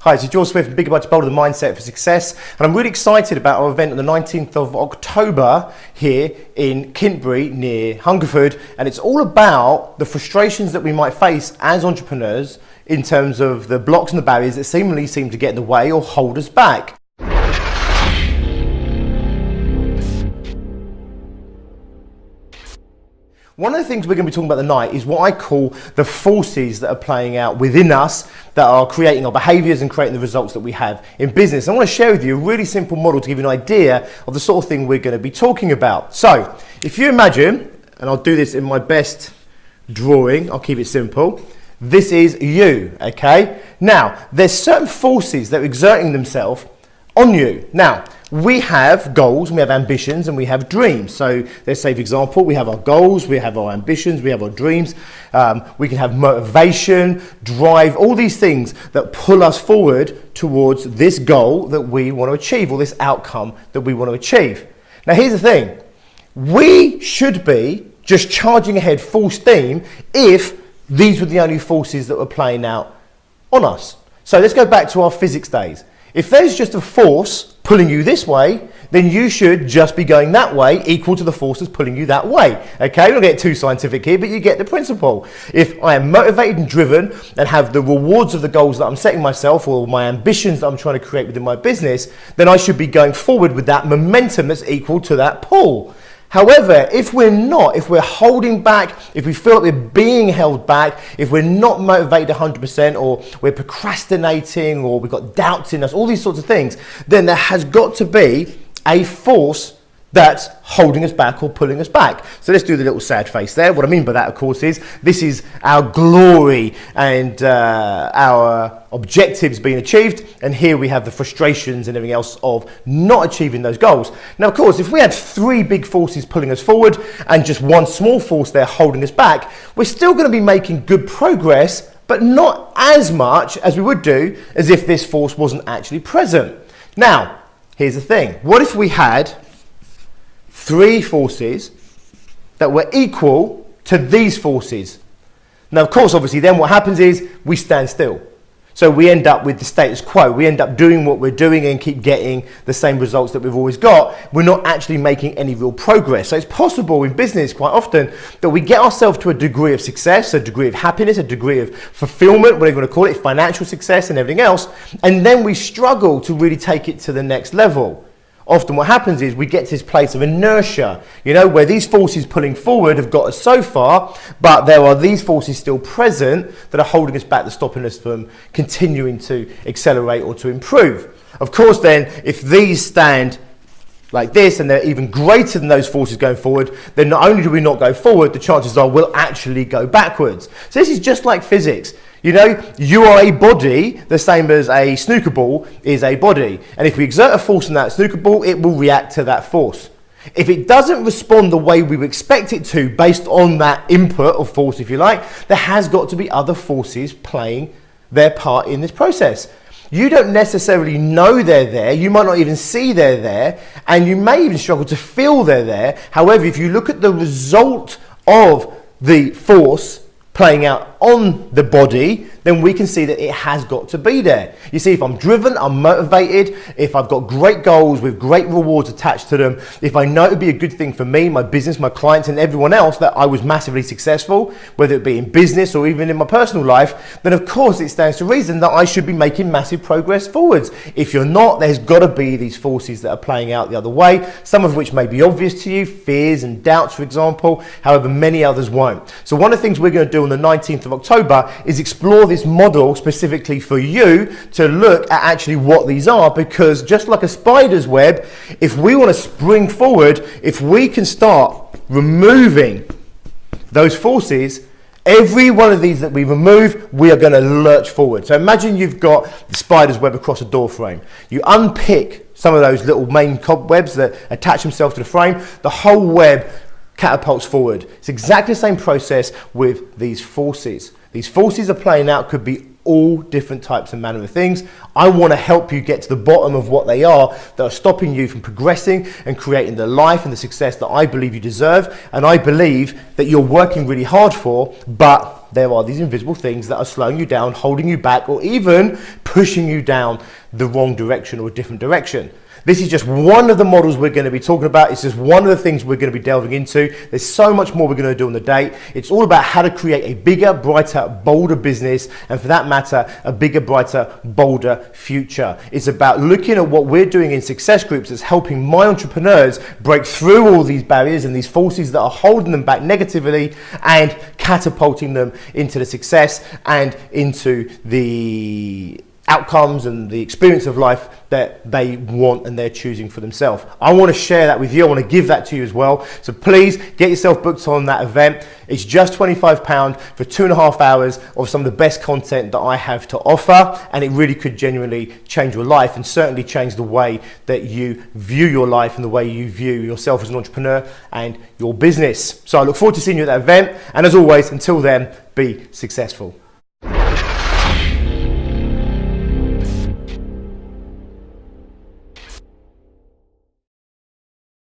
Hi, it's George Smith from Bigger Budget Bolder, the Mindset for Success, and I'm really excited about our event on the 19th of October here in Kintbury near Hungerford, and it's all about the frustrations that we might face as entrepreneurs in terms of the blocks and the barriers that seemingly seem to get in the way or hold us back. One of the things we're going to be talking about tonight is what I call the forces that are playing out within us that are creating our behaviours and creating the results that we have in business. I want to share with you a really simple model to give you an idea of the sort of thing we're going to be talking about. So, if you imagine, and I'll do this in my best drawing, I'll keep it simple, this is you, okay? Now, there's certain forces that are exerting themselves on you. Now, we have goals, we have ambitions, and we have dreams. So let's say, for example, we have our goals, we have our ambitions, we have our dreams. We can have motivation, drive, all these things that pull us forward towards this goal that we want to achieve, or this outcome that we want to achieve. Now, here's the thing. We should be just charging ahead full steam if these were the only forces that were playing out on us. So let's go back to our physics days. If there's just a force pulling you this way, then you should just be going that way, equal to the force that's pulling you that way. Okay, we don't get too scientific here, but you get the principle. If I am motivated and driven and have the rewards of the goals that I'm setting myself or my ambitions that I'm trying to create within my business, then I should be going forward with that momentum that's equal to that pull. However, if we're not, if we're holding back, if we feel like we're being held back, if we're not motivated 100%, or we're procrastinating, or we've got doubts in us, all these sorts of things, then there has got to be a force that's holding us back or pulling us back. So let's do the little sad face there. What I mean by that, of course, is this is our glory and our objectives being achieved, and here we have the frustrations and everything else of not achieving those goals. Now, of course, if we had three big forces pulling us forward and just one small force there holding us back, we're still going to be making good progress, but not as much as we would do as if this force wasn't actually present. Now, here's the thing. What if we had three forces that were equal to these forces? Now, of course, obviously, then what happens is we stand still. So we end up with the status quo. We end up doing what we're doing and keep getting the same results that we've always got. We're not actually making any real progress. So it's possible in business quite often that we get ourselves to a degree of success, a degree of happiness, a degree of fulfillment, whatever you want to call it, financial success and everything else, and then we struggle to really take it to the next level. Often what happens is we get to this place of inertia, where these forces pulling forward have got us so far, but there are these forces still present that are holding us back, that are stopping us from continuing to accelerate or to improve. Of course, then, if these stand like this and they're even greater than those forces going forward, then not only do we not go forward, the chances are we'll actually go backwards. So this is just like physics. You are a body the same as a snooker ball is a body. And if we exert a force on that snooker ball, it will react to that force. If it doesn't respond the way we would expect it to based on that input or force, if you like, there has got to be other forces playing their part in this process. You don't necessarily know they're there, you might not even see they're there, and you may even struggle to feel they're there. However, if you look at the result of the force playing out on the body, then we can see that it has got to be there. You see, if I'm driven, I'm motivated, if I've got great goals with great rewards attached to them, if I know it would be a good thing for me, my business, my clients, and everyone else that I was massively successful, whether it be in business or even in my personal life, then of course it stands to reason that I should be making massive progress forwards. If you're not, there's got to be these forces that are playing out the other way, some of which may be obvious to you, fears and doubts, for example, however, many others won't. So one of the things we're going to do on the 19th of October is explore this model specifically for you to look at actually what these are, because just like a spider's web, if we want to spring forward, if we can start removing those forces, every one of these that we remove, we are going to lurch forward. So imagine you've got the spider's web across a door frame. You unpick some of those little main cobwebs that attach themselves to the frame, the whole web catapults forward. It's exactly the same process with these forces. These forces are playing out, could be all different types and manner of things. I want to help you get to the bottom of what they are that are stopping you from progressing and creating the life and the success that I believe you deserve, and I believe that you're working really hard for, but there are these invisible things that are slowing you down, holding you back, or even pushing you down the wrong direction or a different direction. This is just one of the models we're going to be talking about. It's just one of the things we're going to be delving into. There's so much more we're going to do on the day. It's all about how to create a bigger, brighter, bolder business, and for that matter, a bigger, brighter, bolder future. It's about looking at what we're doing in Success Groups that's helping my entrepreneurs break through all these barriers and these forces that are holding them back negatively and catapulting them into the success and into the outcomes and the experience of life that they want and they're choosing for themselves. I want to share that with you. I want to give that to you as well. So please get yourself booked on that event. It's just £25 for 2.5 hours of some of the best content that I have to offer, and it really could genuinely change your life and certainly change the way that you view your life and the way you view yourself as an entrepreneur and your business. So I look forward to seeing you at that event, and as always, until then, be successful.